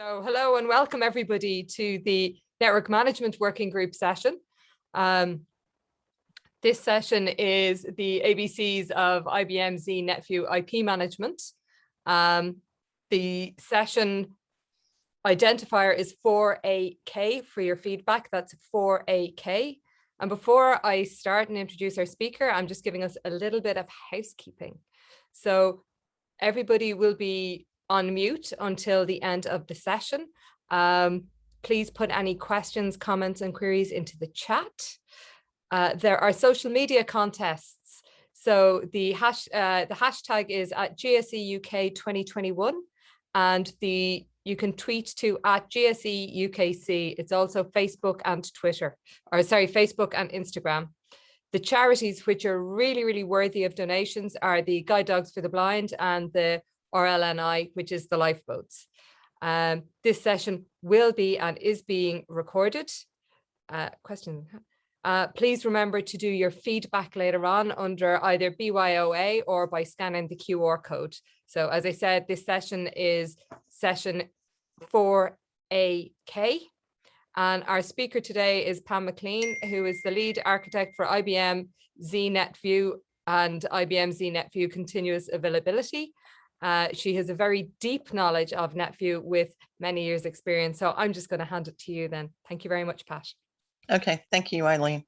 So hello and welcome everybody to the Network Management Working Group session. This session is the ABCs of IBM Z NetView IP management. The session identifier is 4AK for your feedback. That's 4AK. And before I start and introduce our speaker, I'm just giving us a little bit of housekeeping. So everybody will be on mute until the end of the session. Please put any questions, comments, and queries into the chat. There are social media contests. So the hashtag is at GSE UK 2021, and you can tweet to at GSE UKC. It's also Facebook and Facebook and Instagram. The charities which are really, really worthy of donations are the Guide Dogs for the Blind and the RLNI, which is the lifeboats. This session will be and is being recorded. Please remember to do your feedback later on under either BYOA or by scanning the QR code. So as I said, this session is session 4AK. And our speaker today is Pam McLean, who is the lead architect for IBM Z NetView and IBM Z NetView Continuous Availability. She has a very deep knowledge of NetView with many years experience. So I'm just going to hand it to you then. Thank you very much, Pat. Okay, thank you, Eileen.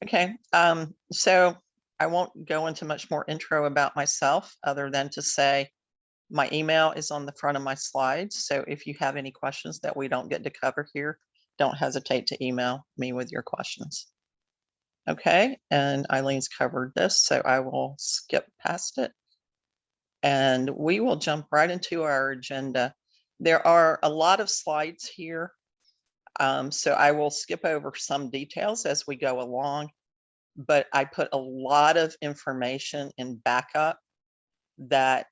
Okay, so I won't go into much more intro about myself other than to say my email is on the front of my slides. So if you have any questions that we don't get to cover here, don't hesitate to email me with your questions. Okay, and Eileen's covered this, so I will skip past it. And we will jump right into our agenda. There are a lot of slides here, so I will skip over some details as we go along, but I put a lot of information in backup that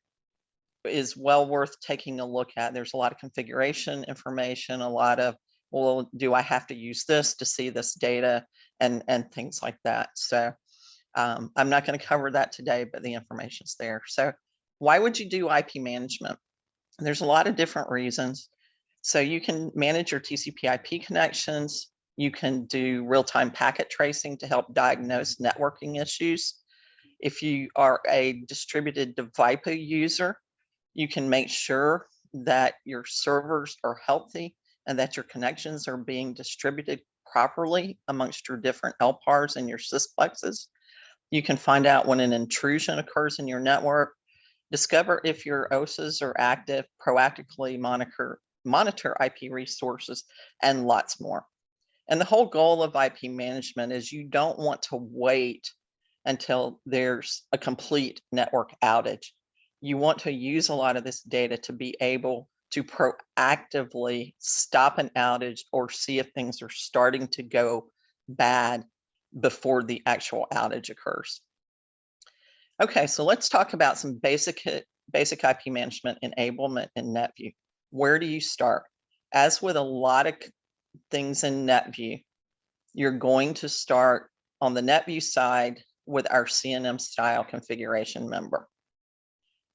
is well worth taking a look at. There's a lot of configuration information, a lot of, well, do I have to use this to see this data and things like that. So I'm not going to cover that today, but the information's there. So why would you do IP management? There's a lot of different reasons. So you can manage your TCP/IP connections. You can do real-time packet tracing to help diagnose networking issues. If you are a distributed DeViPo user, you can make sure that your servers are healthy and that your connections are being distributed properly amongst your different LPARs and your sysplexes. You can find out when an intrusion occurs in your network, discover if your OSs are active, proactively monitor IP resources, and lots more. And the whole goal of IP management is you don't want to wait until there's a complete network outage. You want to use a lot of this data to be able to proactively stop an outage or see if things are starting to go bad before the actual outage occurs. Okay, so let's talk about some basic IP management enablement in NetView. Where do you start? As with a lot of things in NetView, you're going to start on the NetView side with our CNM style configuration member.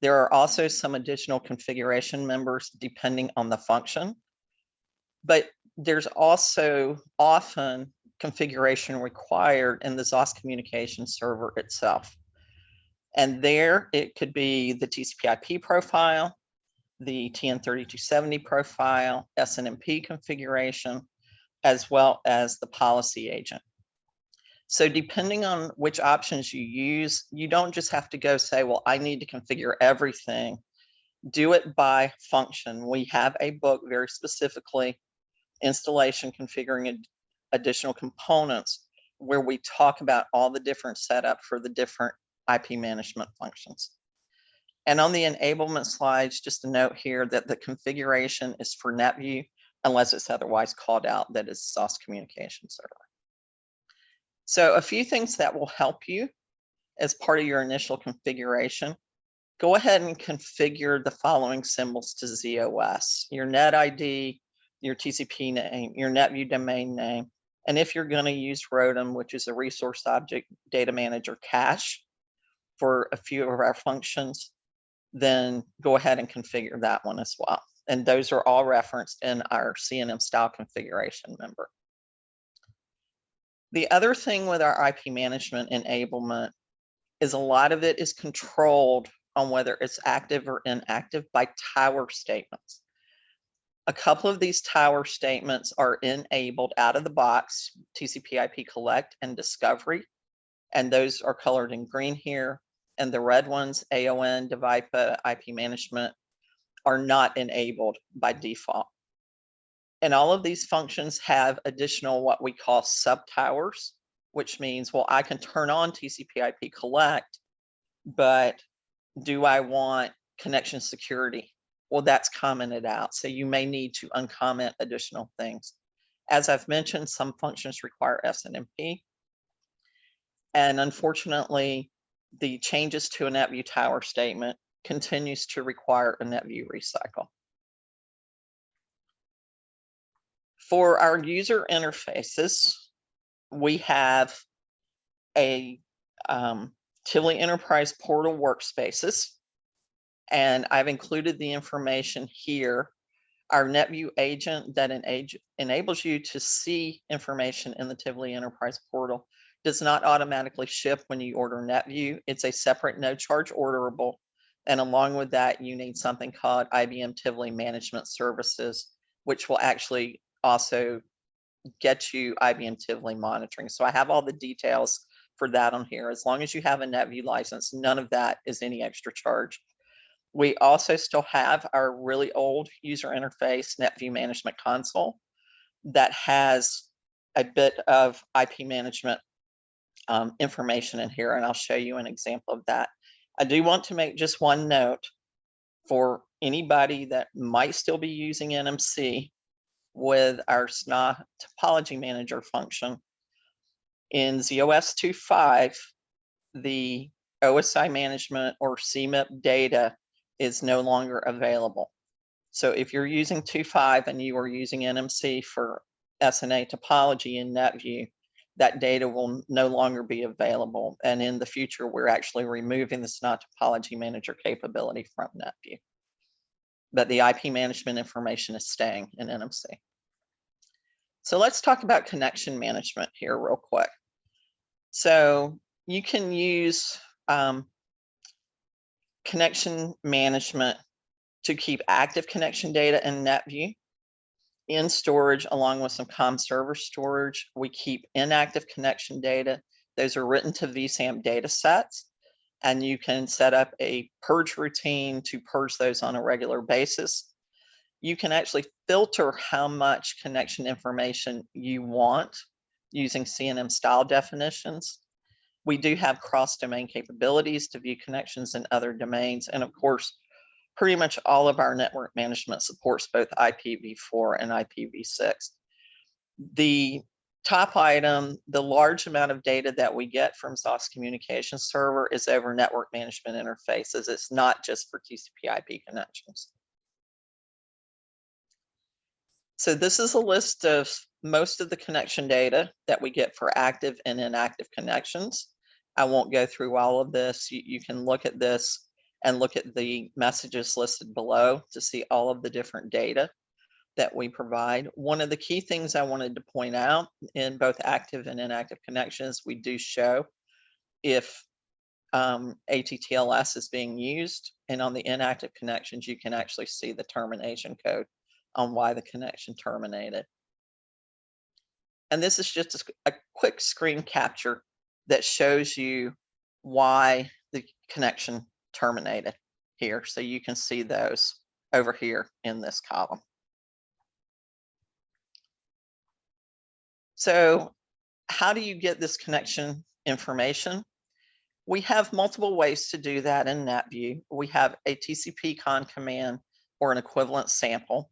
There are also some additional configuration members depending on the function, but there's also often configuration required in the ZOS communication server itself. And there it could be the TCP/IP profile, the TN3270 profile, SNMP configuration, as well as the policy agent. So depending on which options you use, you don't just have to go say, well, I need to configure everything. Do it by function. We have a book very specifically, Installation Configuring Additional Components, where we talk about all the different setup for the different IP management functions. And on the enablement slides, just a note here that the configuration is for NetView, unless it's otherwise called out that is ZOS communication server. So a few things that will help you as part of your initial configuration. Go ahead and configure the following symbols to ZOS: your net ID, your TCP name, your NetView domain name, and if you're going to use ROADM, which is a resource object data manager cache for a few of our functions, then go ahead and configure that one as well. And those are all referenced in our CNM style configuration member. The other thing with our IP management enablement is a lot of it is controlled on whether it's active or inactive by tower statements. A couple of these tower statements are enabled out of the box, TCP/IP collect and discovery, and those are colored in green here. And the red ones, AON, DVIPA, IP management, are not enabled by default. And all of these functions have additional what we call subtowers, which means, well, I can turn on TCP/IP collect, but do I want connection security? Well, that's commented out. So you may need to uncomment additional things. As I've mentioned, some functions require SNMP. And unfortunately, the changes to a NetView tower statement continues to require a NetView recycle. For our user interfaces, we have a Tivoli Enterprise Portal workspaces, and I've included the information here. Our NetView agent that enables you to see information in the Tivoli Enterprise Portal does not automatically ship when you order NetView. It's a separate no charge orderable. And along with that, you need something called IBM Tivoli Management Services, which will actually also get you IBM Tivoli monitoring. So I have all the details for that on here. As long as you have a NetView license, none of that is any extra charge. We also still have our really old user interface, NetView Management Console, that has a bit of IP management information in here, and I'll show you an example of that. I do want to make just one note for anybody that might still be using NMC with our SNA topology manager function. In ZOS 2.5, the OSI management or CMIP data is no longer available. So if you're using 2.5 and you are using NMC for SNA topology in NetView, that data will no longer be available. And in the future, we're actually removing the SNA topology manager capability from NetView. But the IP management information is staying in NMC. So let's talk about connection management here real quick. So you can use connection management to keep active connection data in NetView in storage, along with some COM server storage. We keep inactive connection data. Those are written to vSAMP data sets, and you can set up a purge routine to purge those on a regular basis. You can actually filter how much connection information you want using CNM style definitions. We do have cross-domain capabilities to view connections in other domains. And of course, pretty much all of our network management supports both IPv4 and IPv6. The top item, the large amount of data that we get from ZOS Communication Server is over network management interfaces. It's not just for TCP/IP connections. So this is a list of most of the connection data that we get for active and inactive connections. I won't go through all of this. You can look at this and look at the messages listed below to see all of the different data that we provide. One of the key things I wanted to point out in both active and inactive connections, we do show if ATTLS is being used, and on the inactive connections, you can actually see the termination code on why the connection terminated. And this is just a quick screen capture that shows you why the connection terminated here. So you can see those over here in this column. So how do you get this connection information? We have multiple ways to do that in NetView. We have a TCP-con command or an equivalent sample,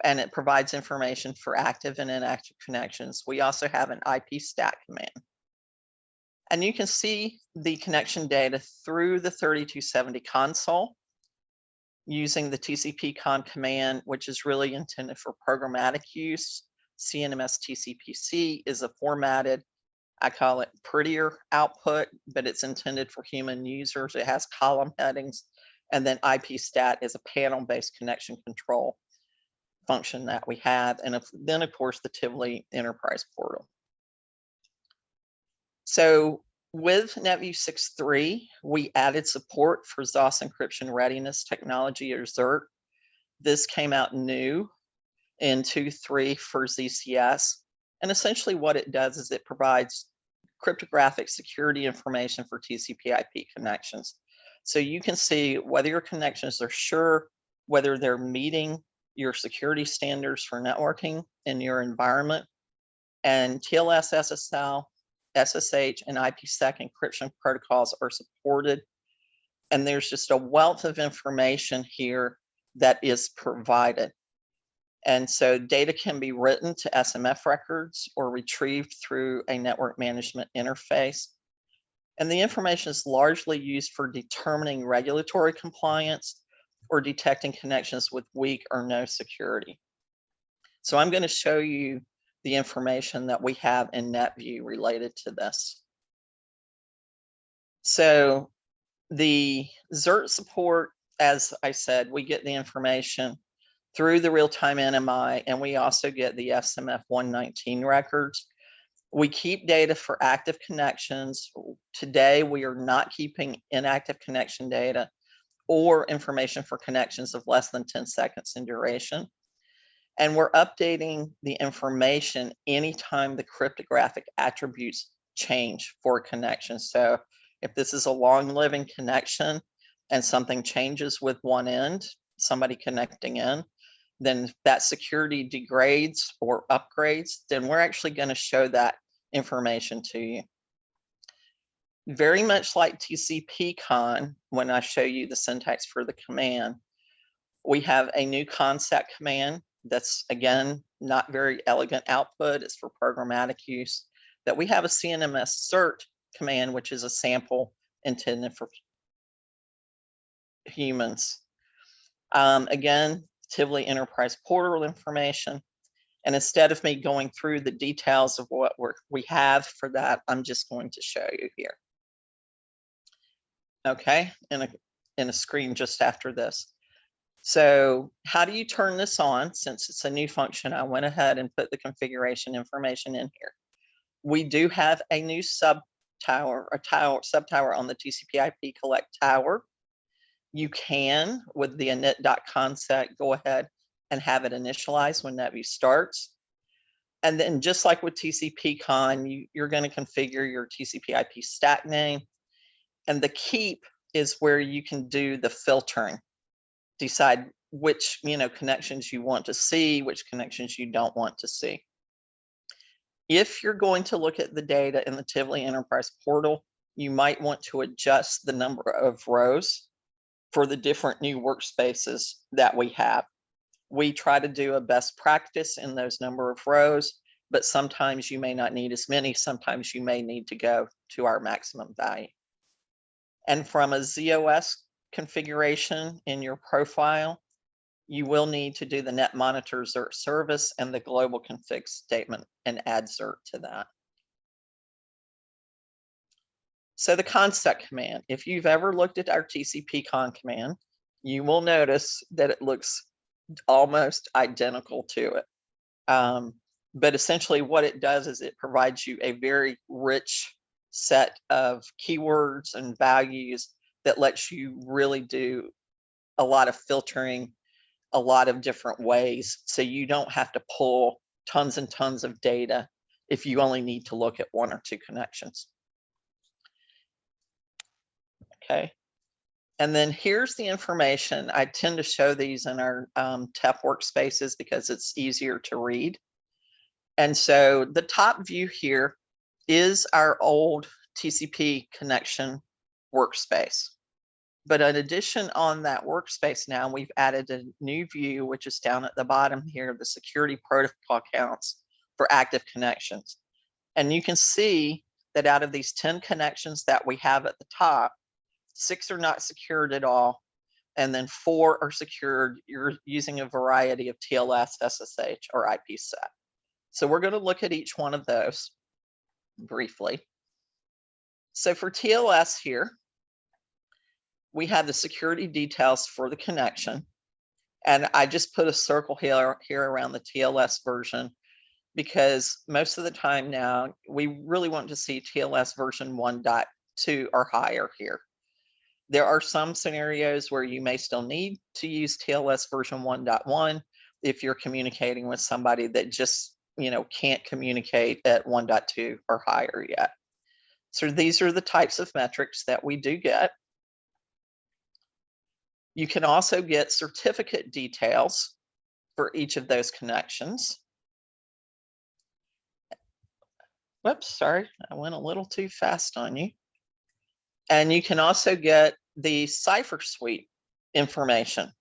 and it provides information for active and inactive connections. We also have an IP stat command. And you can see the connection data through the 3270 console using the TCP-con command, which is really intended for programmatic use. CNMS TCPC is a formatted, I call it prettier output, but it's intended for human users. It has column headings And then IPstat is a panel-based connection control function that we have. And then, of course, the Tivoli Enterprise Portal. So with NetView 6.3, we added support for ZOS encryption readiness technology, or ZERT. This came out new in 2.3 for ZCS. And essentially what it does is it provides cryptographic security information for TCP/IP connections. So you can see whether your connections are sure, whether they're meeting your security standards for networking in your environment. And TLS, SSL, SSH, and IPsec encryption protocols are supported. And there's just a wealth of information here that is provided. And so data can be written to SMF records or retrieved through a network management interface. And the information is largely used for determining regulatory compliance or detecting connections with weak or no security. So I'm going to show you the information that we have in NetView related to this. So the ZERT support, as I said, we get the information through the real-time NMI, and we also get the SMF 119 records. We keep data for active connections. Today, we are not keeping inactive connection data or information for connections of less than 10 seconds in duration. And we're updating the information anytime the cryptographic attributes change for a connection. So if this is a long-living connection and something changes with one end, somebody connecting in, then that security degrades or upgrades, then we're actually going to show that information to you. Very much like TCP/CON, when I show you the syntax for the command, we have a new concept command that's, again, not very elegant output. It's for programmatic use. That we have a CNMS cert command, which is a sample intended for humans. Again, Tivoli Enterprise Portal information. And instead of me going through the details of what we have for that, I'm just going to show you here. Okay, in a screen just after this. So how do you turn this on? Since it's a new function, I went ahead and put the configuration information in here. We do have a new sub tower on the TCP/IP collect tower. You can, with the init.concept, go ahead and have it initialized when NetView starts. And then just like with TCP/CON, you're going to configure your TCP/IP stack name. And the keep is where you can do the filtering. Decide which connections you want to see, which connections you don't want to see. If you're going to look at the data in the Tivoli Enterprise Portal, you might want to adjust the number of rows for the different new workspaces that we have. We try to do a best practice in those number of rows, but sometimes you may not need as many. Sometimes you may need to go to our maximum value. And from a ZOS configuration in your profile, you will need to do the net monitor ZERT service and the global config statement and add ZERT to that. So the concept command, if you've ever looked at our TCP/CON command, you will notice that it looks almost identical to it. But essentially what it does is it provides you a very rich set of keywords and values that lets you really do a lot of filtering, a lot of different ways. So you don't have to pull tons and tons of data if you only need to look at one or two connections. Okay. And then here's the information. I tend to show these in our TEP workspaces because it's easier to read. And so the top view here is our old TCP connection workspace. But in addition on that workspace now, we've added a new view, which is down at the bottom here, the security protocol counts for active connections. And you can see that out of these 10 connections that we have at the top, 6 are not secured at all, and then 4 are secured. You're using a variety of TLS, SSH, or IPsec. So we're going to look at each one of those briefly. So for TLS here, we have the security details for the connection. And I just put a circle here around the TLS version, because most of the time now we really want to see TLS version 1.2 or higher here. There are some scenarios where you may still need to use TLS version 1.1 if you're communicating with somebody that just, can't communicate at 1.2 or higher yet. So these are the types of metrics that we do get. You can also get certificate details for each of those connections. Whoops, sorry, I went a little too fast on you. And you can also get the Cipher Suite information.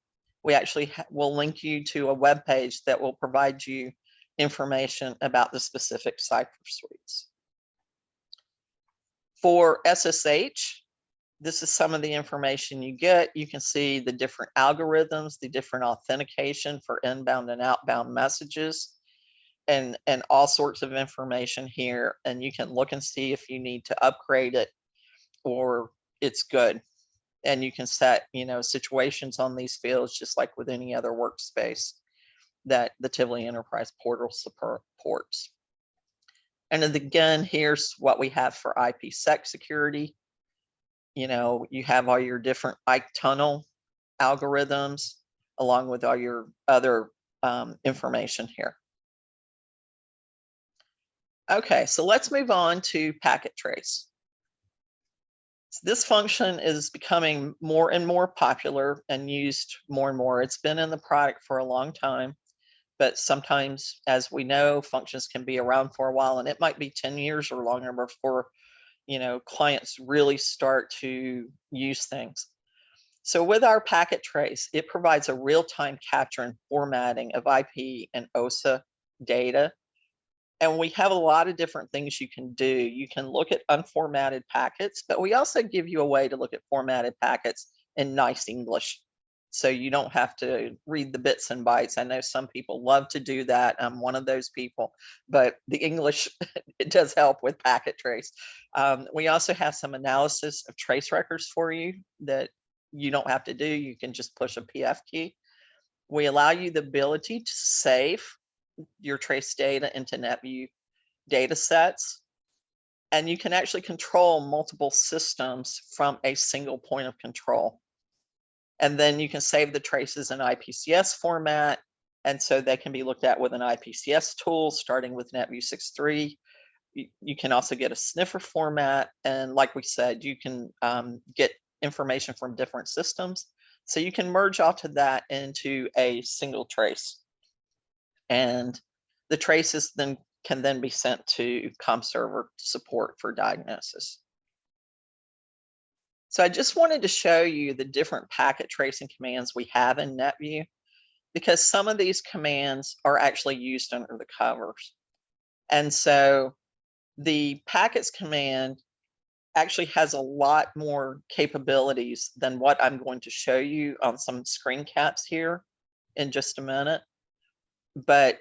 We actually will link you to a web page that will provide you information about the specific Cipher Suites. For SSH, this is some of the information you get. You can see the different algorithms, the different authentication for inbound and outbound messages, and all sorts of information here. And you can look and see if you need to upgrade it or it's good. And you can set, situations on these fields just like with any other workspace that the Tivoli Enterprise Portal supports. And then again, here's what we have for IPsec security. You have all your different Ike tunnel algorithms along with all your other information here. Okay, so let's move on to packet trace. So this function is becoming more and more popular and used more and more. It's been in the product for a long time, but sometimes, as we know, functions can be around for a while, and it might be 10 years or longer before, clients really start to use things. So with our packet trace, it provides a real-time capture and formatting of IP and OSA data. And we have a lot of different things you can do. You can look at unformatted packets, but we also give you a way to look at formatted packets in nice English. So you don't have to read the bits and bytes. I know some people love to do that. I'm one of those people, but the English, it does help with packet trace. We also have some analysis of trace records for you that you don't have to do. You can just push a PF key. We allow you the ability to save your trace data into NetView data sets. And you can actually control multiple systems from a single point of control. And then you can save the traces in IPCS format. And so they can be looked at with an IPCS tool, starting with NetView 6.3. You can also get a sniffer format. And like we said, you can get information from different systems. So you can merge off to that into a single trace. And the traces then can then be sent to ComServer support for diagnosis. So I just wanted to show you the different packet tracing commands we have in NetView, because some of these commands are actually used under the covers. And so the packets command actually has a lot more capabilities than what I'm going to show you on some screen caps here in just a minute. But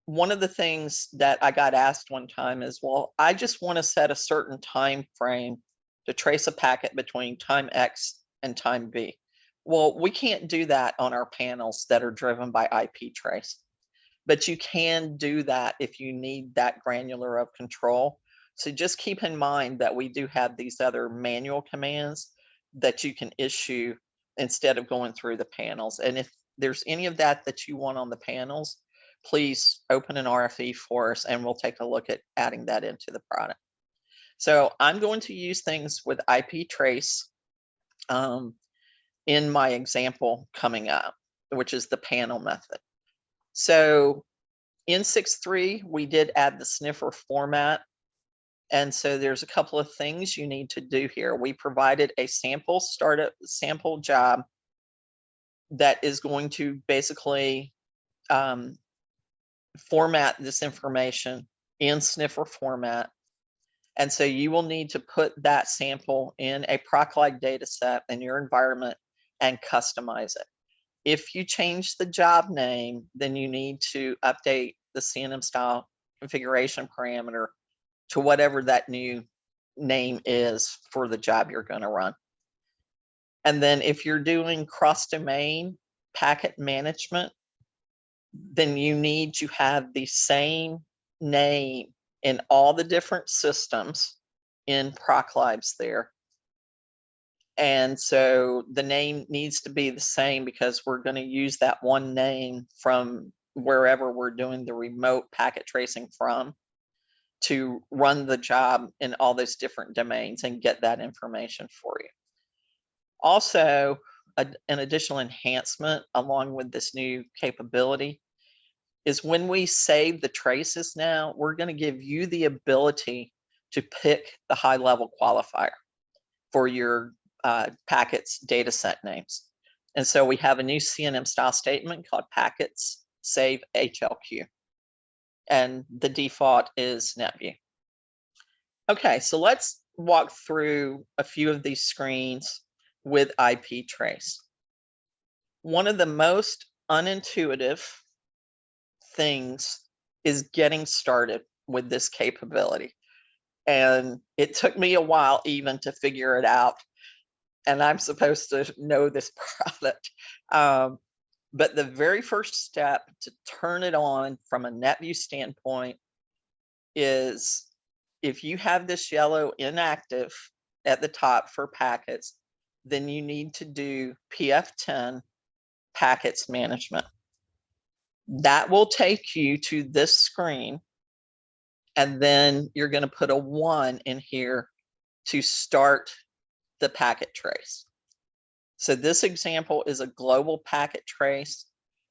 one of the things that I got asked one time is, well, I just want to set a certain time frame to trace a packet between time X and time B. Well, we can't do that on our panels that are driven by IP trace, but you can do that if you need that granular of control. So just keep in mind that we do have these other manual commands that you can issue instead of going through the panels. And if there's any of that that you want on the panels, please open an RFE for us and we'll take a look at adding that into the product. So I'm going to use things with IP trace in my example coming up, which is the panel method. So in 6.3, we did add the sniffer format. And so there's a couple of things you need to do here. We provided a sample job that is going to basically format this information in sniffer format. And so you will need to put that sample in a proc-like data set in your environment and customize it. If you change the job name, then you need to update the CNM style configuration parameter to whatever that new name is for the job you're going to run. And then if you're doing cross-domain packet management, then you need to have the same name in all the different systems in ProcLibs there. And so the name needs to be the same because we're going to use that one name from wherever we're doing the remote packet tracing from to run the job in all those different domains and get that information for you. Also, an additional enhancement along with this new capability is when we save the traces now, we're going to give you the ability to pick the high-level qualifier for your packets data set names. And so we have a new CNM style statement called packets save HLQ. And the default is NetView. Okay, so let's walk through a few of these screens with IP trace. One of the most unintuitive things is getting started with this capability. And it took me a while even to figure it out. And I'm supposed to know this product. But the very first step to turn it on from a NetView standpoint is if you have this yellow inactive at the top for packets, then you need to do PF10 packets management. That will take you to this screen. And then you're going to put a 1 in here to start the packet trace. So this example is a global packet trace,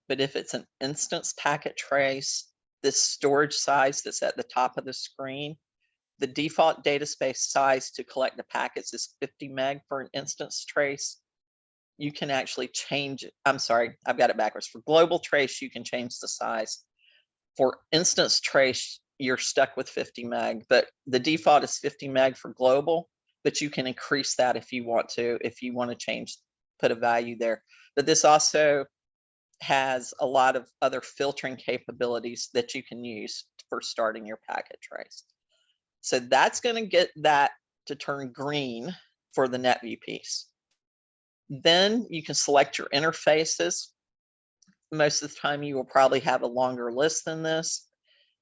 but if it's an instance packet trace, this storage size that's at the top of the screen, the default data space size to collect the packets is 50 meg for an instance trace. You can actually change it. I'm sorry, I've got it backwards. For global trace, you can change the size. For instance trace, you're stuck with 50 meg, but the default is 50 meg for global, but you can increase that if you want to change, put a value there. But this also has a lot of other filtering capabilities that you can use for starting your packet trace. So that's going to get that to turn green for the NetView piece. Then you can select your interfaces. Most of the time you will probably have a longer list than this,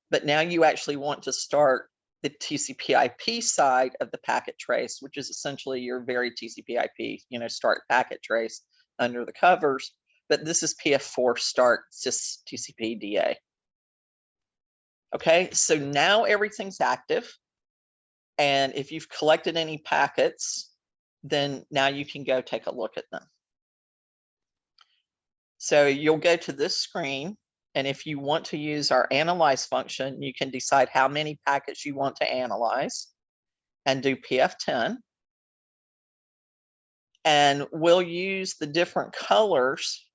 but now you actually want to start the TCP/IP side of the packet trace, which is essentially your very TCP/IP, start packet trace under the covers. But this is PF4 start sys TCP DA. Okay, so now everything's active. And if you've collected any packets, then now you can go take a look at them. So you'll go to this screen, and if you want to use our analyze function, you can decide how many packets you want to analyze and do PF10. And we'll use the different colors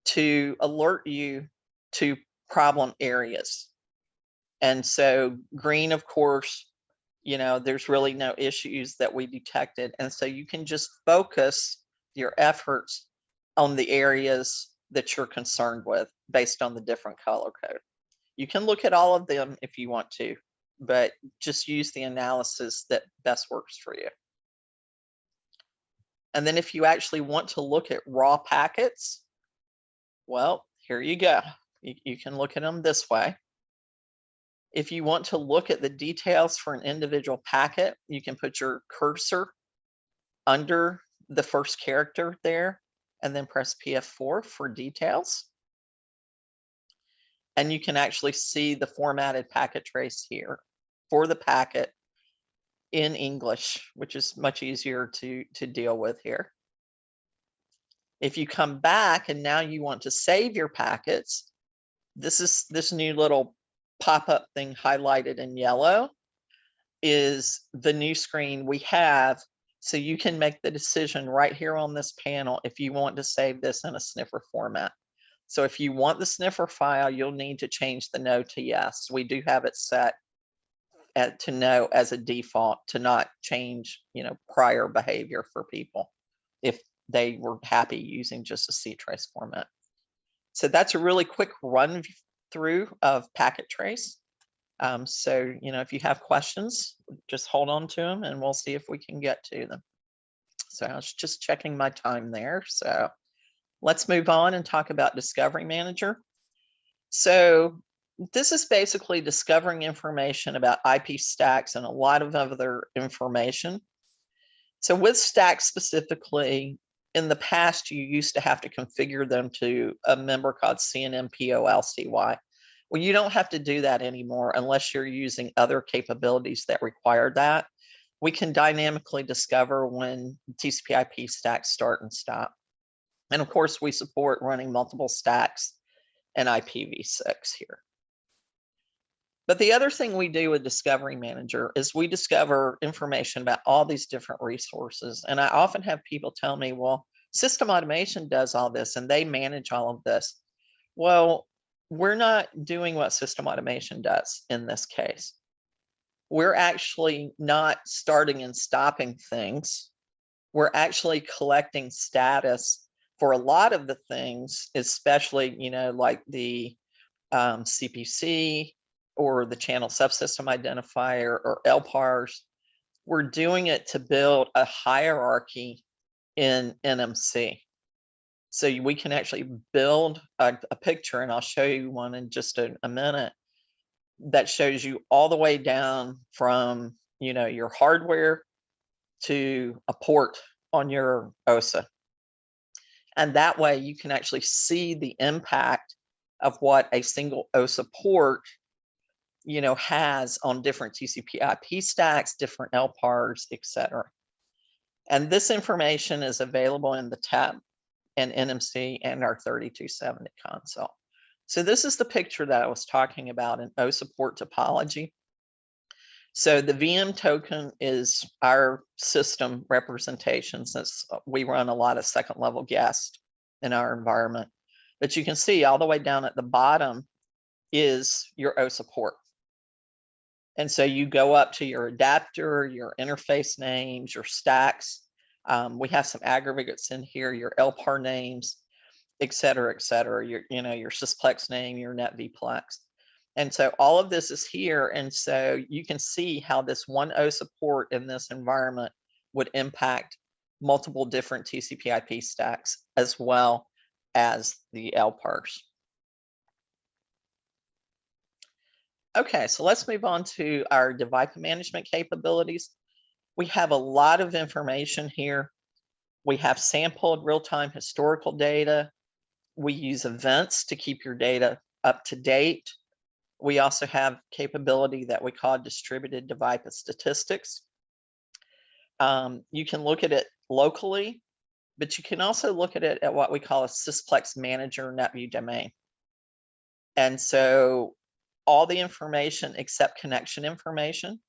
to alert you to problem areas. And so green, of course, there's really no issues that we detected. And so you can just focus your efforts on the areas that you're concerned with based on the different color code. You can look at all of them if you want to, but just use the analysis that best works for you. And then if you actually want to look at raw packets, well, here you go. You can look at them this way. If you want to look at the details for an individual packet, you can put your cursor under the first character there and then press PF4 for details. And you can actually see the formatted packet trace here for the packet in English, which is much easier to deal with here. If you come back and now you want to save your packets, this new little pop-up thing highlighted in yellow is the new screen we have. So you can make the decision right here on this panel if you want to save this in a sniffer format. So if you want the sniffer file, you'll need to change the no to yes. We do have it set to no as a default to not change, prior behavior for people if they were happy using just a C-trace format. So that's a really quick run through of packet trace. So, if you have questions, just hold on to them and we'll see if we can get to them. So I was just checking my time there. So let's move on and talk about Discovery Manager. So this is basically discovering information about IP stacks and a lot of other information. So with stacks specifically, in the past, you used to have to configure them to a member called CNMPOLCY. Well, you don't have to do that anymore unless you're using other capabilities that require that. We can dynamically discover when TCP/IP stacks start and stop. And of course, we support running multiple stacks and IPv6 here. But the other thing we do with Discovery Manager is we discover information about all these different resources. And I often have people tell me, well, system automation does all this and they manage all of this. Well, we're not doing what system automation does in this case. We're actually not starting and stopping things. We're actually collecting status for a lot of the things, especially, like the CPC or the channel subsystem identifier or LPARs. We're doing it to build a hierarchy in NMC. So we can actually build a picture, and I'll show you one in just a minute, that shows you all the way down from, your hardware to a port on your OSA. And that way you can actually see the impact of what a single OSA port has on different TCP/IP stacks, different LPARs, etc. And this information is available in the TEP and NMC and our 3270 console. So this is the picture that I was talking about in OSA port topology. So the VM token is our system representation, since we run a lot of second level guests in our environment. But you can see all the way down at the bottom is your OSA port. And so you go up to your adapter, your interface names, your stacks. We have some aggregates in here, your LPAR names, et cetera, your sysplex name, your NetView. And so all of this is here. And so you can see how this one OSA port in this environment would impact multiple different TCP/IP stacks, as well as the LPARs. Okay, so let's move on to our device management capabilities. We have a lot of information here. We have sampled real-time historical data. We use events to keep your data up to date. We also have capability that we call distributed device statistics. You can look at it locally, but you can also look at it at what we call a sysplex manager NetView domain. And so all the information except connection information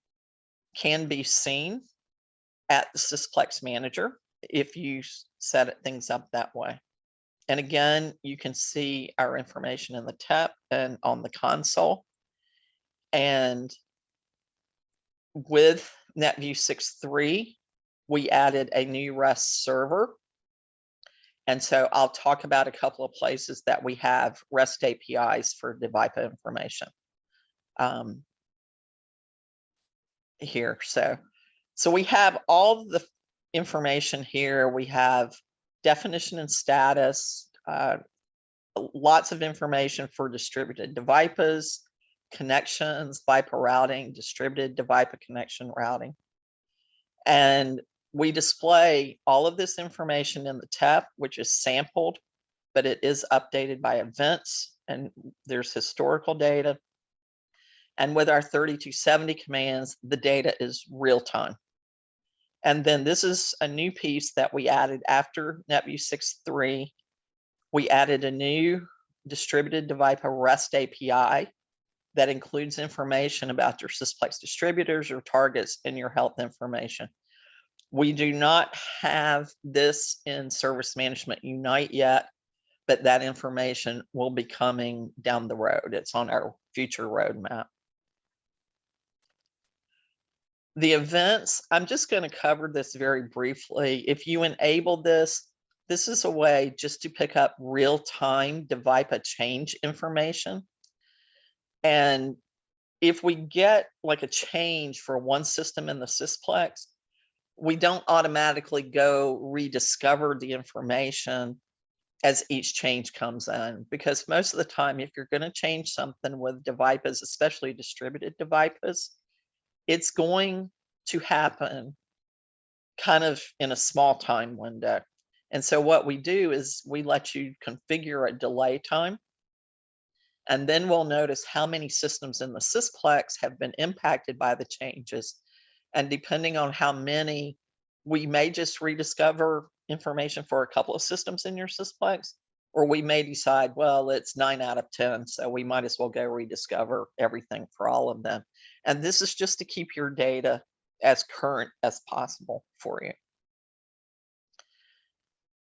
can be seen at the sysplex manager if you set things up that way. And again, you can see our information in the TEP and on the console. And with NetView 6.3, we added a new REST server. And so I'll talk about a couple of places that we have REST APIs for device information here. So we have all the information here. We have definition and status, lots of information for distributed devices, connections, VIPA routing, distributed device connection routing. And we display all of this information in the TEP, which is sampled, but it is updated by events, and there's historical data. And with our 3270 commands, the data is real time. And then this is a new piece that we added after NetView 6.3. We added a new distributed device REST API that includes information about your sysplex distributors, your targets, and your health information. We do not have this in Service Management Unite yet, but that information will be coming down the road. It's on our future roadmap. The events, I'm just going to cover this very briefly. If you enable this, this is a way just to pick up real-time device change information. And if we get like a change for one system in the sysplex, we don't automatically go rediscover the information as each change comes in, because most of the time, if you're going to change something with devices, especially distributed devices, it's going to happen kind of in a small time window. And so what we do is we let you configure a delay time, and then we'll notice how many systems in the sysplex have been impacted by the changes. And depending on how many, we may just rediscover information for a couple of systems in your sysplex, or we may decide, well, it's 9 out of 10, so we might as well go rediscover everything for all of them. And this is just to keep your data as current as possible for you.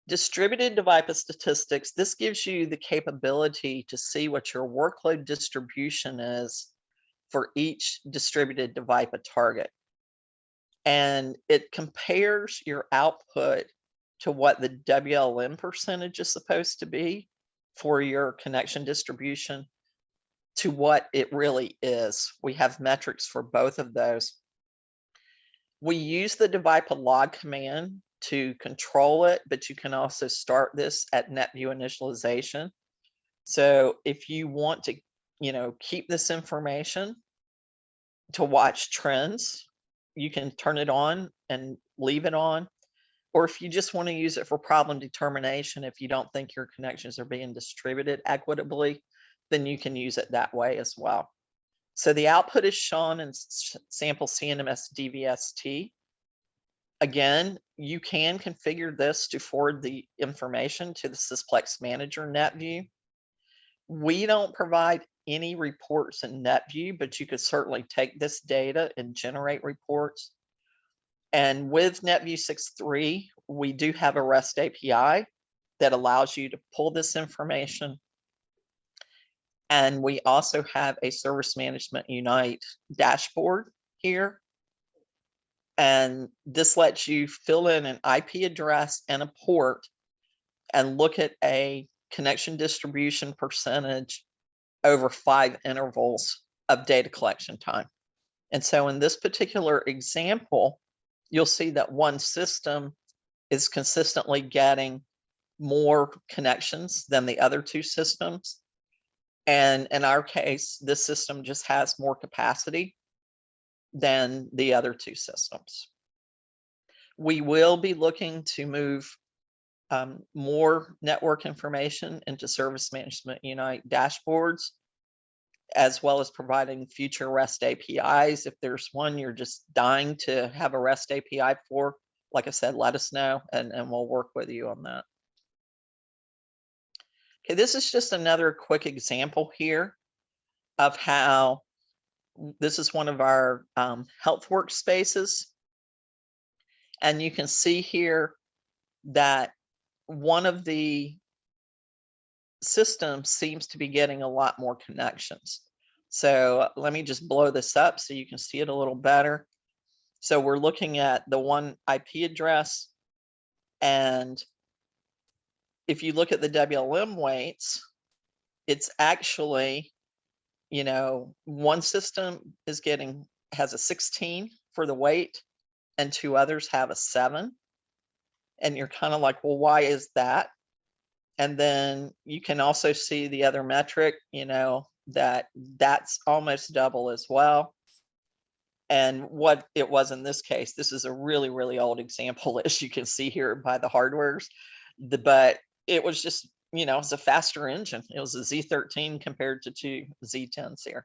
Distributed device statistics, this gives you the capability to see what your workload distribution is for each distributed device target. And it compares your output to what the WLM percentage is supposed to be for your connection distribution to what it really is. We have metrics for both of those. We use the device log command to control it, but you can also start this at NetView initialization. So if you want to, keep this information to watch trends, you can turn it on and leave it on. Or if you just want to use it for problem determination, if you don't think your connections are being distributed equitably, then you can use it that way as well. So the output is shown in sample CNMS DVST. Again, you can configure this to forward the information to the Sysplex Manager NetView. We don't provide any reports in NetView, but you could certainly take this data and generate reports. And with NetView 6.3, we do have a REST API that allows you to pull this information. And we also have a Service Management Unite dashboard here. And this lets you fill in an IP address and a port and look at a connection distribution percentage over 5 intervals of data collection time. And so in this particular example, you'll see that one system is consistently getting more connections than the other 2 systems. And in our case, this system just has more capacity than the other 2 systems. We will be looking to move more network information into Service Management Unite dashboards, as well as providing future REST APIs. If there's one you're just dying to have a REST API for, like I said, let us know and we'll work with you on that. Okay, this is just another quick example here of how this is one of our health workspaces. And you can see here that one of the systems seems to be getting a lot more connections. So let me just blow this up so you can see it a little better. So we're looking at the one IP address, and if you look at the WLM weights, it's actually, one system has a 16 for the weight and 2 others have a 7. And you're kind of like, well, why is that? And then you can also see the other metric, that's almost double as well. And what it was in this case, this is a really, really old example, as you can see here by the hardwares. But it was just, it's a faster engine. It was a Z13 compared to 2 Z10s here.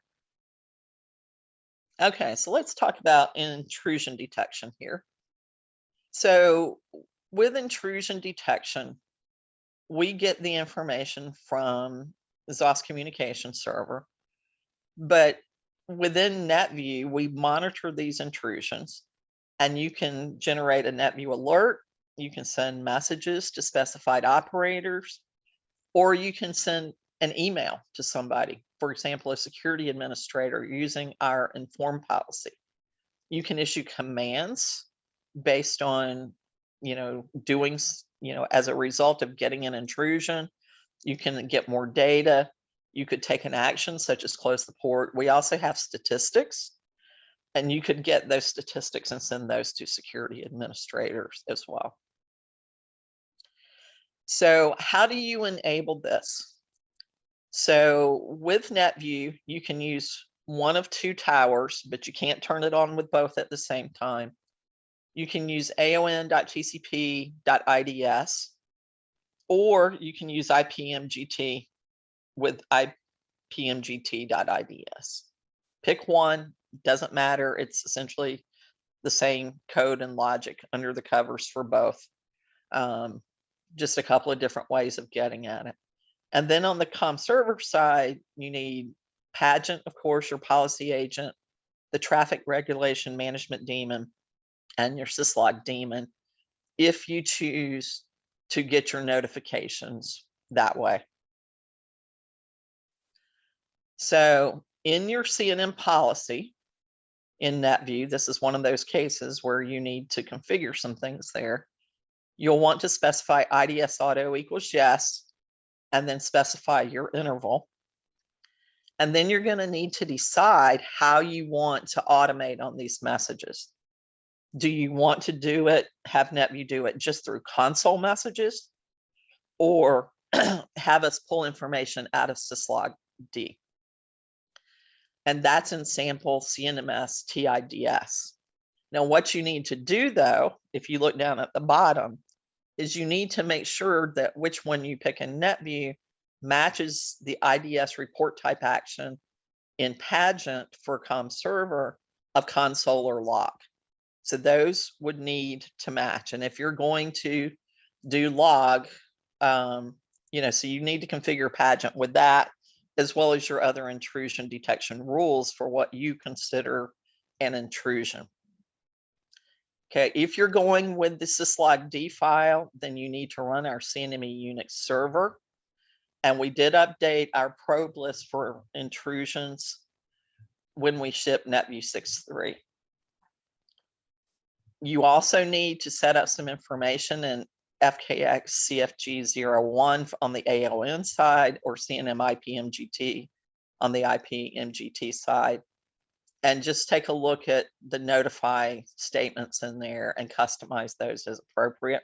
Okay, so let's talk about intrusion detection here. So with intrusion detection, we get the information from the ZOS communication server, but within NetView, we monitor these intrusions, and you can generate a NetView alert. You can send messages to specified operators, or you can send an email to somebody, for example, a security administrator using our inform policy. You can issue commands based on, doing, as a result of getting an intrusion. You can get more data. You could take an action such as close the port. We also have statistics. And you could get those statistics and send those to security administrators as well. So how do you enable this? So with NetView, you can use one of two towers, but you can't turn it on with both at the same time. You can use aon.tcp.ids, or you can use IPMGT with IPMGT.ids. Pick one, doesn't matter. It's essentially the same code and logic under the covers for both. Just a couple of different ways of getting at it. And then on the comm server side, you need Pageant, of course, your policy agent, the traffic regulation management daemon, and your syslog daemon, if you choose to get your notifications that way. So in your CNM policy in NetView, this is one of those cases where you need to configure some things there. You'll want to specify IDS auto equals yes, and then specify your interval. And then you're going to need to decide how you want to automate on these messages. Do you want to do it, have NetView do it just through console messages, or have us pull information out of syslog D? And that's in sample CNMS TIDS. Now, what you need to do, though, if you look down at the bottom, is you need to make sure that which one you pick in NetView matches the IDS report type action in Pageant for comm server of console or log. So those would need to match. And if you're going to do log, so you need to configure Pageant with that, as well as your other intrusion detection rules for what you consider an intrusion. Okay, if you're going with the syslog D file, then you need to run our CNME Unix server. And we did update our probe list for intrusions when we shipped NetView 6.3. You also need to set up some information in FKX CFG01 on the AON side, or CNM IPMGT on the IPMGT side. And just take a look at the notify statements in there and customize those as appropriate.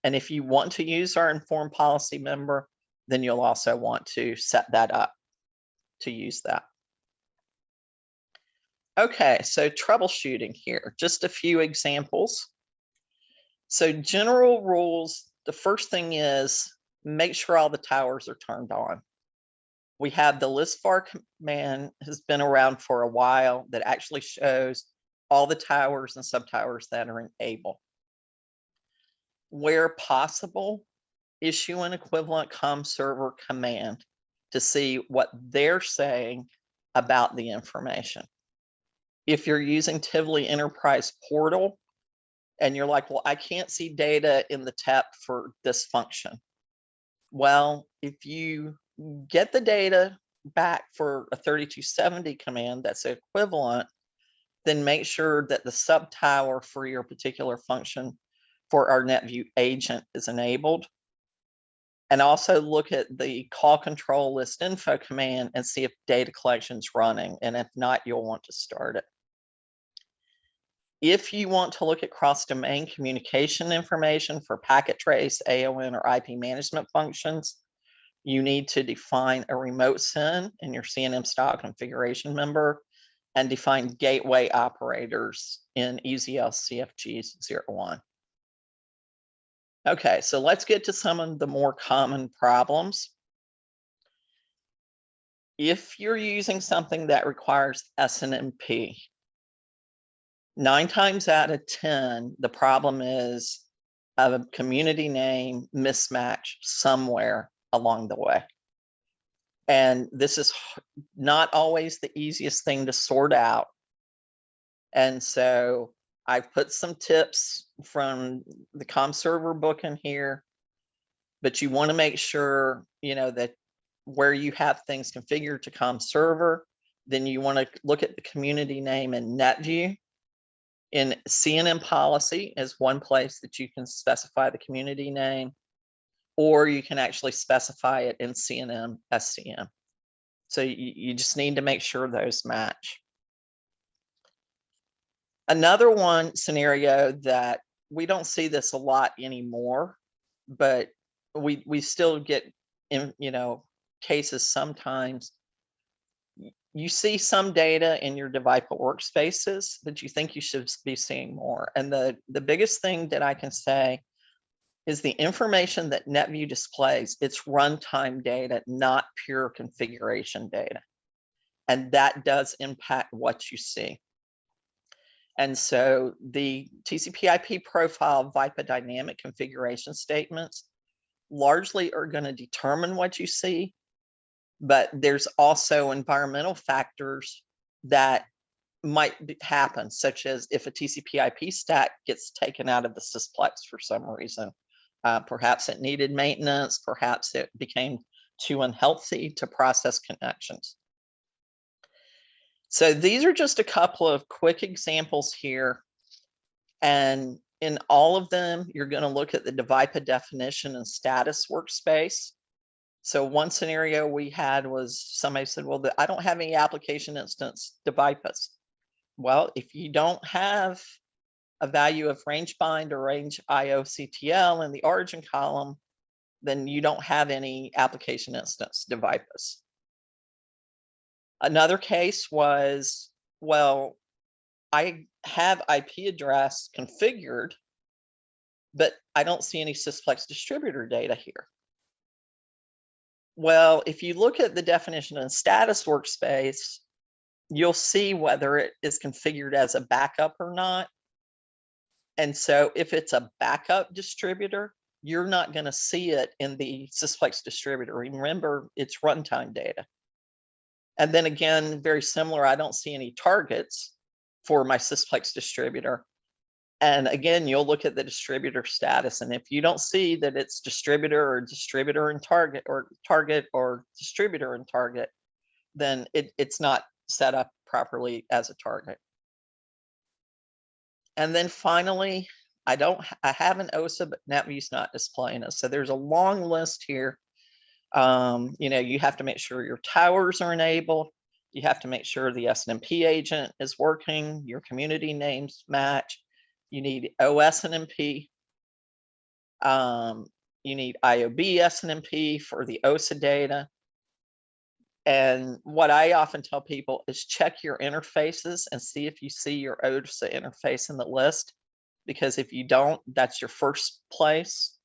And if you want to use our informed policy member, then you'll also want to set that up to use that. Okay, so troubleshooting here, just a few examples. So general rules, the first thing is make sure all the towers are turned on. We have the listvar command has been around for a while that actually shows all the towers and subtowers that are enabled. Where possible, issue an equivalent comm server command to see what they're saying about the information. If you're using Tivoli Enterprise Portal and you're like, well, I can't see data in the TEP for this function. Well, if you get the data back for a 3270 command that's equivalent, then make sure that the subtower for your particular function for our NetView agent is enabled. And also look at the call control list info command and see if data collection is running. And if not, you'll want to start it. If you want to look at cross-domain communication information for packet trace, AON, or IP management functions, you need to define a remote SYN in your CNM style configuration member and define gateway operators in EZL CFG01. Okay, so let's get to some of the more common problems. If you're using something that requires SNMP, 9 times out of 10, the problem is a community name mismatch somewhere along the way. And this is not always the easiest thing to sort out. And so I've put some tips from the comm server book in here, but you want to make sure, that where you have things configured to comm server, then you want to look at the community name in NetView. In CNM policy is one place that you can specify the community name, or you can actually specify it in CNM SCM. So you just need to make sure those match. Another one scenario that we don't see this a lot anymore, but we still get in, cases sometimes. You see some data in your Devipa workspaces that you think you should be seeing more. And the biggest thing that I can say is the information that NetView displays, it's runtime data, not pure configuration data. And that does impact what you see. And so the TCP/IP profile Vipa dynamic configuration statements largely are going to determine what you see, but there's also environmental factors that might happen, such as if a TCP/IP stack gets taken out of the sysplex for some reason. Perhaps it needed maintenance, perhaps it became too unhealthy to process connections. So these are just a couple of quick examples here. And in all of them, you're going to look at the Devipa definition and status workspace. So one scenario we had was somebody said, well, I don't have any application instance Devipas. Well, if you don't have a value of range bind or range IOCTL in the origin column, then you don't have any application instance Devipas. Another case was, well, I have IP address configured, but I don't see any sysplex distributor data here. Well, if you look at the definition in status workspace, you'll see whether it is configured as a backup or not. And so if it's a backup distributor, you're not going to see it in the sysplex distributor. Remember, it's runtime data. And then again, very similar, I don't see any targets for my sysplex distributor. And again, you'll look at the distributor status. And if you don't see that it's distributor and target or distributor and target, then it's not set up properly as a target. And then finally, I have an OSA, but NetView's not displaying it. So there's a long list here. You have to make sure your towers are enabled. You have to make sure the SNMP agent is working, your community names match. You need OSNMP. You need IOB SNMP for the OSA data. And what I often tell people is check your interfaces and see if you see your OSA interface in the list, because if you don't, that's your first place.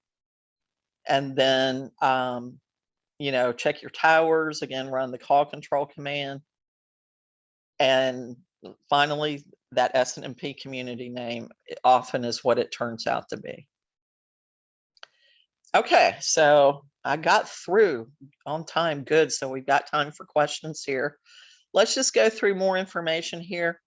And then, check your towers, again, run the call control command. And finally, that SNMP community name often is what it turns out to be. Okay, so I got through on time, good. So we've got time for questions here. Let's just go through more information here.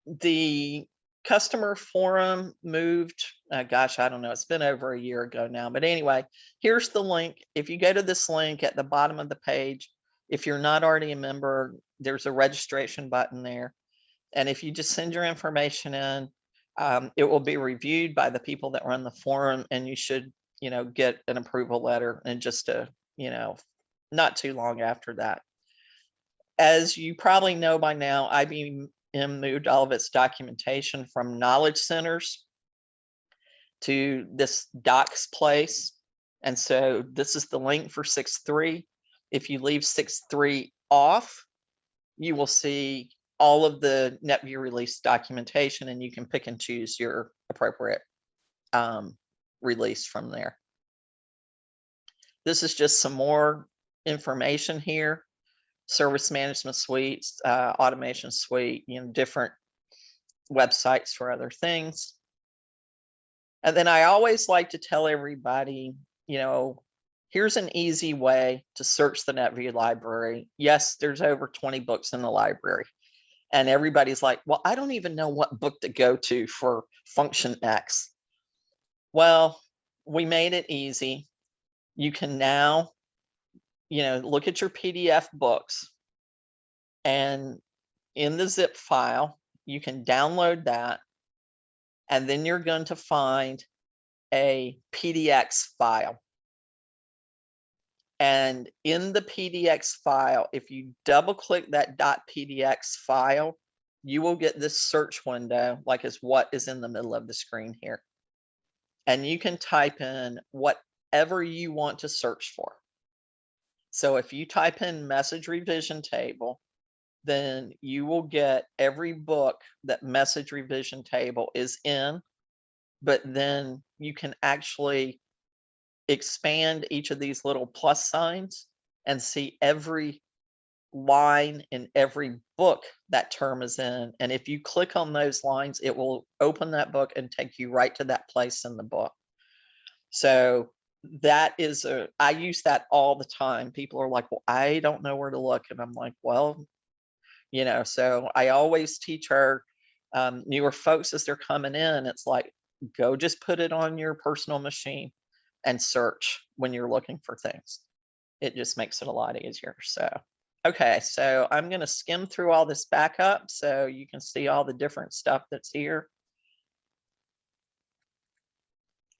The customer forum moved, gosh, I don't know, it's been over a year ago now, but anyway, here's the link. If you go to this link at the bottom of the page, if you're not already a member, there's a registration button there. And if you just send your information in, it will be reviewed by the people that run the forum, and you should, get an approval letter in just not too long after that. As you probably know by now, IBM moved all of its documentation from knowledge centers to this docs place. And so this is the link for 6.3. If you leave 6.3 off, you will see all of the NetView release documentation, and you can pick and choose your appropriate release from there. This is just some more information here. Service management suites, automation suite, different websites for other things. And then I always like to tell everybody, here's an easy way to search the NetView library. Yes, there's over 20 books in the library. And everybody's like, well, I don't even know what book to go to for function X. Well, we made it easy. You can now, look at your PDF books, and in the zip file, you can download that. And then you're going to find a PDX file. And in the PDX file, if you double click that .pdx file, you will get this search window, like is what is in the middle of the screen here. And you can type in whatever you want to search for. So if you type in message revision table, then you will get every book that message revision table is in, but then you can actually expand each of these little plus signs and see every line in every book that term is in. And if you click on those lines, it will open that book and take you right to that place in the book. So that is I use that all the time. People are like, well, I don't know where to look. And I'm like, well, so I always teach our newer folks as they're coming in, it's like, go just put it on your personal machine and search when you're looking for things. It just makes it a lot easier. So, okay, so I'm going to skim through all this back up so you can see all the different stuff that's here.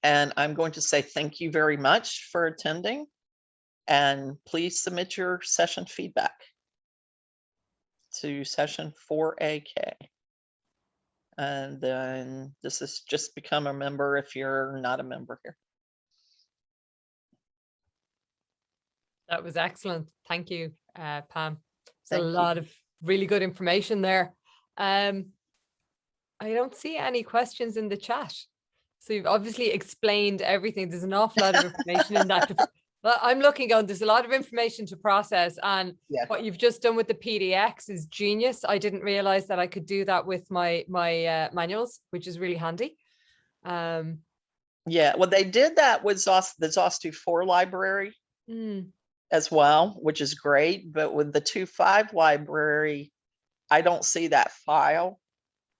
And I'm going to say thank you very much for attending, and please submit your session feedback to session 4AK. And then this is just become a member if you're not a member here. That was excellent. Thank you, Pam. There's Thank a you. lot of really good information there. I don't see any questions in the chat. So you've obviously explained everything. There's an awful lot of information in that. Well, I'm looking on, there's a lot of information to process, and Yeah. what you've just done with the PDX is genius. I didn't realize that I could do that with my manuals, which is really handy. Yeah, well, they did that with the ZOS2.4 library as well, which is great. But with the 2.5 library, I don't see that file.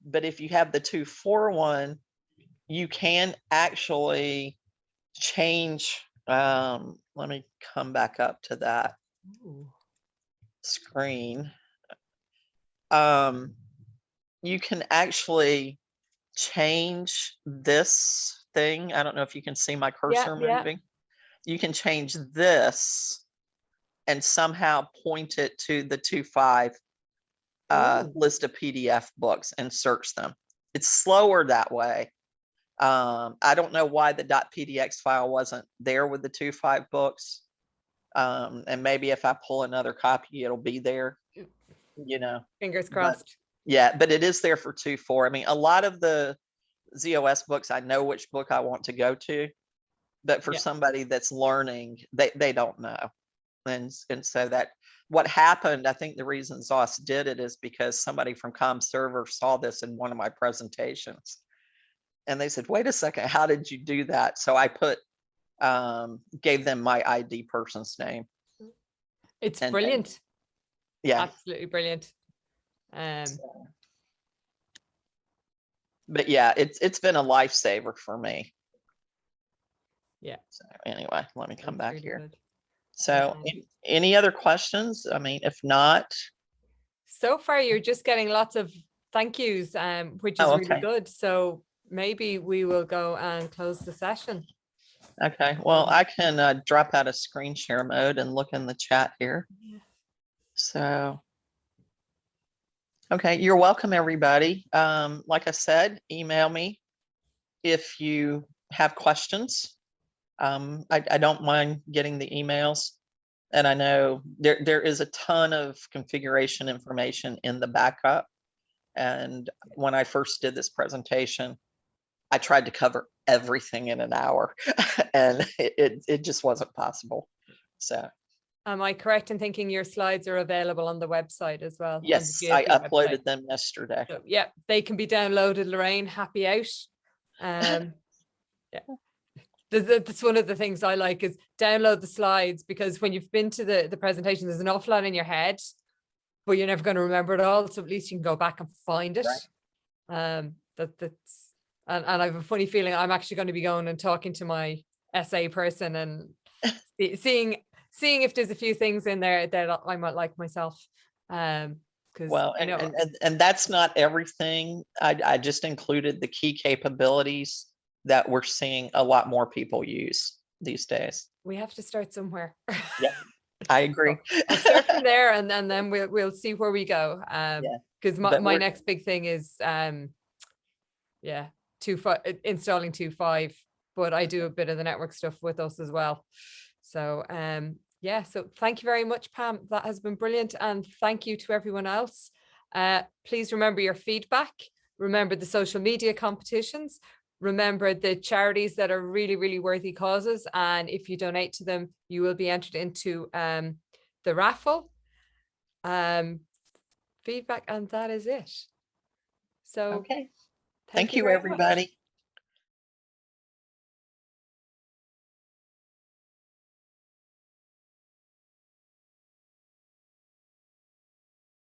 But if you have the 2.4 one, you can actually change. Let me come back up to that screen. You can actually change this thing. I don't know if you can see my cursor moving. You can change this and somehow point it to the 2.5 list of PDF books and search them. It's slower that way. I don't know why the .pdx file wasn't there with the 2.5 books. And maybe if I pull another copy, it'll be there, Fingers crossed. But it is there for 2.4. I mean, a lot of the ZOS books, I know which book I want to go to, but for somebody that's learning, they don't know. And so that what happened, I think the reason ZOS did it is because somebody from ComServer saw this in one of my presentations. And they said, wait a second, how did you do that? So I gave them my ID person's name. It's brilliant. Yeah. Absolutely brilliant. But yeah, it's been a lifesaver for me. Yeah. So anyway, let me come back really here. Good. So any other questions? I mean, if not. So far, you're just getting lots of thank yous, which is really good. So maybe we will go and close the session. Okay, well, I can drop out of screen share mode and look in the chat here. Yeah. So, okay, you're welcome, everybody. Like I said, email me if you have questions. I don't mind getting the emails. And I know there is a ton of configuration information in the backup. And when I first did this presentation, I tried to cover everything in an hour and it just wasn't possible. So am I correct in thinking your slides are available on the website as well? Yes, I uploaded them yesterday. So, yeah, they can be downloaded. Lorraine, happy out. Yeah. That's one of the things I like is download the slides, because when you've been to the presentation, there's an awful lot in your head, but you're never going to remember it all. So at least you can go back and find it. Right. And I have a funny feeling I'm actually going to be going and talking to my SA person and seeing if there's a few things in there that I might like myself. Well, and that's not everything. I just included the key capabilities that we're seeing a lot more people use these days. We have to start somewhere. Yeah, I agree. So I'll start from there, and then we'll see where we go. because But my we're, next big thing is yeah, 2.5, installing 2.5, but I do a bit of the network stuff with us as well. So yeah, so thank you very much, Pam. That has been brilliant. And thank you to everyone else. Please remember your feedback. Remember the social media competitions. Remember the charities that are really, really worthy causes. And if you donate to them, you will be entered into the raffle. Feedback, and that is it. So okay. thank Thank you you, very much. everybody.